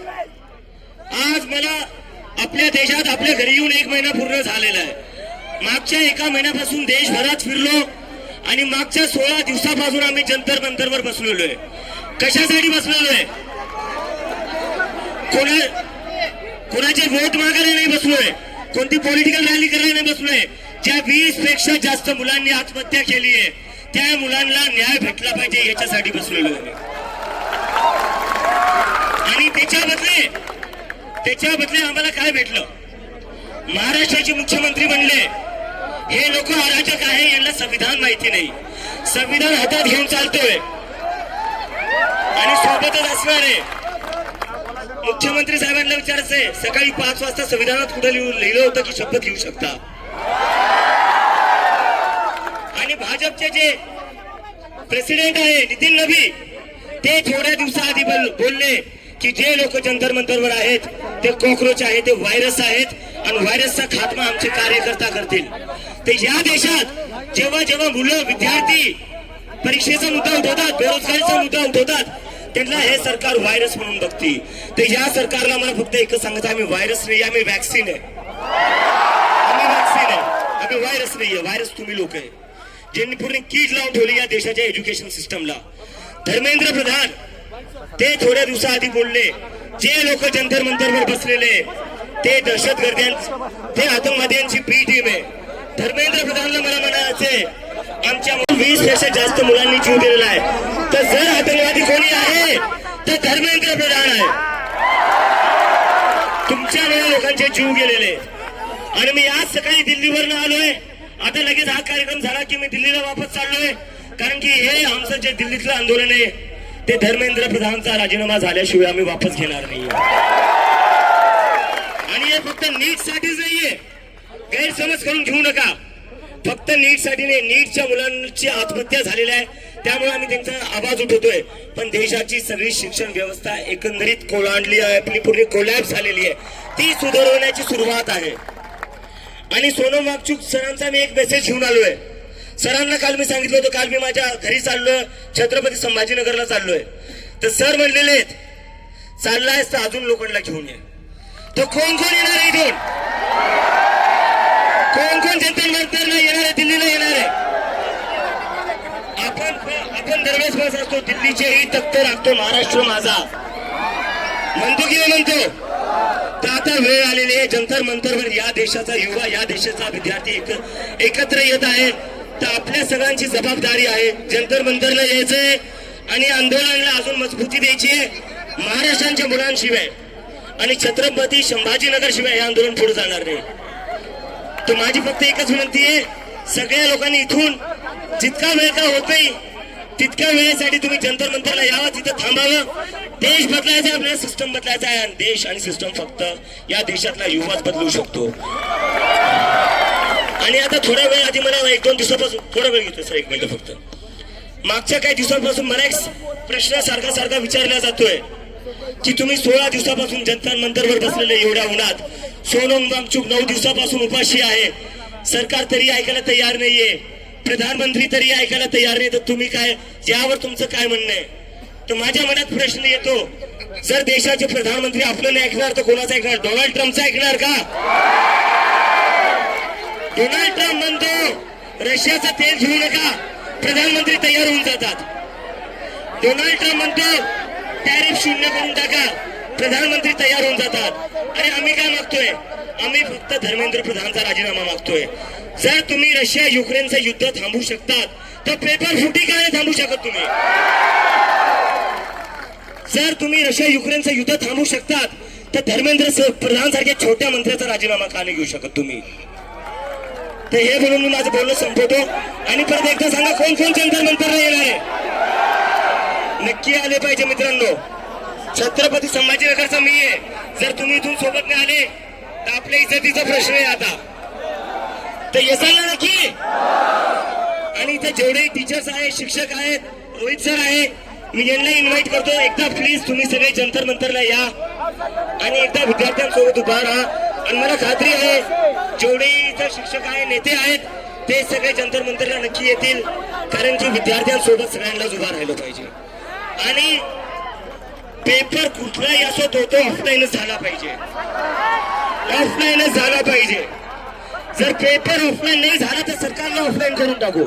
आज मला आपल्या देशात आपल्या घरी येऊन 1 महिना पूर्ण झालेला आहे। मागच्या 1 महिन्यापासून देशभरात फिरलो आणि मागच्या 16 दिवसापासून आम्ही जंतर मंतरवर बसलेलो आहे। कशासाठी बसलेलो आहे? कोणाचे वोट मागायला नाही बसलोय, कोणती पॉलिटिकल रॅली करायला नाही बसलोय। ज्या 20 पेक्षा जास्त मुलांनी आत्महत्या केली आहे त्या मुलांना न्याय भेटला पाहिजे याच्यासाठी बसलेलो आहे। आणि त्याच्या बदले आम्हाला काय भेटलं? महाराष्ट्राचे मुख्यमंत्री बनले। हे लोक अराजक आहे, यांना संविधान माहिती नाही। संविधान हातात घेऊन चालतोय आणि सोबतच असणारे मुख्यमंत्री साहेबांना विचारायचंय, सकाळी 5 वाजता संविधानात कुठे लिहिलं होतं की शपथ घेऊ शकता? आणि भाजपचे जे प्रेसिडेंट आहे नितीन नबी, ते थोड्या दिवसाआधी बोलले की जे लोक जंतर मंतरवर आहेत ते कॉकरोच आहेत, ते व्हायरस आहेत आणि व्हायरसचा खात्मा आमचे कार्यकर्ता करतील। ते या देशात जेव्हा जेव्हा मुलं विद्यार्थी परीक्षेचा मुद्दा उठवतात, बेरोजगारीचा मुद्दा उठवतात, त्यांना हे सरकार व्हायरस म्हणून बघते। तर या सरकारला मला फक्त एकच सांगायचं, आम्ही व्हायरस नाही, आम्ही वॅक्सिन आहे। आम्ही व्हायरस नाहीये, व्हायरस तुम्ही लोक आहे ज्यांनी पूर्ण कीड लावून ठेवली या देशाच्या एज्युकेशन सिस्टमला। धर्मेंद्र प्रधान ते थोड्या दिवसाआधी बोलले, जे लोक जंतर मंतरवर बसलेले ते दहशतगर्द्यांची, ते आतंकवाद्यांची बी टीम आहे। धर्मेंद्र प्रधानला मला म्हणायचंय, आमच्या 20 पेक्षा जास्त मुलांनी जीव दिलेला आहे, तर जर आतंकवादी कोणी आहे तर धर्मेंद्र प्रधान आहे। तुमच्यामुळे लोकांचे जीव गेलेले। आणि मी आज सकाळी दिल्लीवरनं आलोय, आता लगेच हा कार्यक्रम झाला की मी दिल्लीला वापस चाललोय, कारण की हे आमचं जे दिल्लीतलं आंदोलन आहे ते धर्मेंद्र प्रधानचा राजीनामा झाल्याशिवाय आम्ही वापस घेणार नाही। आणि हे फक्त नीट साठीच नाहीये, गैरसमज करून घेऊ नका। फक्त नीट साठी नाही, नीटच्या मुलांची आत्महत्या झालेल्या आहे त्यामुळे आम्ही त्यांचा आवाज उठवतोय, पण देशाची सगळी शिक्षण व्यवस्था एकंदरीत कोलांडली आहे, आपली पूर्ण कोलॅप्स झालेली आहे, ती सुधारवण्याची सुरुवात आहे। आणि सोनम वांगचुक सरांचा मी एक मेसेज घेऊन आलोय। सरांना काल मी सांगितलं होतं, काल मी माझ्या घरी चाललोय, छत्रपती संभाजीनगरला चाललोय, तर सर म्हणलेले चाललायस तर अजून लोकांना घेऊन ये। तो कोण कोण येणार आहे इथून? कोण जंतर मंतरला येणार आहे, दिल्लीला येणार आहे? आपण दरवेळेस बस असतो, दिल्लीचेही तख्त राखतो महाराष्ट्र माझा म्हणतो की म्हणतो, तर आता वेळ आलेली आहे जंतर मंतरवर या देशाचा युवा, या देशाचा विद्यार्थी एकत्र येत आहे। तर आपल्या सगळ्यांची जबाबदारी आहे जंतर मंतरला यायचंय आणि आंदोलनाला अजून मजबूती द्यायची आहे। महाराष्ट्राच्या मुलांशिवाय आणि छत्रपती संभाजीनगर शिवाय हे आंदोलन पुढे जाणार नाही। तर माझी फक्त एकच विनंती आहे, सगळ्या लोकांनी इथून जितका वेळ का होत नाही तितक्या वेळेसाठी तुम्ही जंतर मंतरला यावं, तिथं थांबावं। देश बदलायचा आहे, आपल्याला सिस्टम बदलायचा आहे आणि देश आणि सिस्टम फक्त या देशातला युवाच बदलू शकतो। आणि आता थोडा वेळ आधी मला 1-2 दिवसापासून थोडा वेळ घेतो सर, 1 मिनिट फक्त। मागच्या काही दिवसांपासून मला एक प्रश्न सारखा विचारला जातोय की तुम्ही 16 दिवसापासून जंतर मंतरवर बसलेले एवढ्या उन्हात, सोनम वांगचुक 9 दिवसापासून उपाशी आहे, सरकार तरी ऐकायला तयार नाहीये, प्रधानमंत्री तरी ऐकायला तयार नाही, तर तुम्ही काय, यावर तुमचं काय म्हणणं आहे? तर माझ्या मनात प्रश्न येतो, जर देशाचे प्रधानमंत्री आपलं नाही ऐकणार तर कोणाचं ऐकणार? डोनाल्ड ट्रम्पचं ऐकणार का? डोनाल्ड ट्रम्प म्हणतो रशियाचं तेल घेऊ नका, प्रधानमंत्री तयार होऊन जातात। डोनाल्ड ट्रम्प म्हणतो टॅरिफ 0 करून टाका, प्रधानमंत्री तयार होऊन जातात। अरे आम्ही काय मागतोय? आम्ही फक्त धर्मेंद्र प्रधानचा राजीनामा मागतोय। जर तुम्ही रशिया युक्रेनचं युद्ध थांबवू शकतात तर पेपर फुटी का नाही थांबवू शकत तुम्ही? जर तुम्ही रशिया युक्रेनचं युद्ध थांबवू शकतात तर धर्मेंद्र प्रधान सारख्या छोट्या मंत्र्याचा राजीनामा का नाही घेऊ शकत तुम्ही? तर हे बोलून मी माझं बोलणं संपवतो आणि परत एकदा सांगा, कोण जंतर मंतरला येणार आहे? नक्की आले पाहिजे मित्रांनो। छत्रपती संभाजीनगरचा मी आहे, जर तुम्ही इथून सोबत नाही आले तर आपल्या इज्जतीचा प्रश्न आहे आता, तर येसाल ना नक्की? आणि इथे जेवढे टीचर्स आहेत, शिक्षक आहेत, रोहित सर आहे, मी यांना इन्व्हाइट करतो, एकदा प्लीज तुम्ही सगळे जंतर मंतरला या आणि एकदा विद्यार्थ्यांसोबत उभा राहा। आणि मला खात्री आहे जेवढे इथे शिक्षक आहेत, नेते आहेत, ते सगळे जंतर मंतरला नक्की येतील, कारण की विद्यार्थ्यांसोबत सगळ्यांनाच उभा राहिलं पाहिजे। आणि पेपर कुठलाही असो तो ऑफलाईनच झाला पाहिजे, ऑफलाईनच झाला पाहिजे. जर पेपर ऑफलाईन नाही झाला तर सरकारला ऑफलाईन करून टाकू.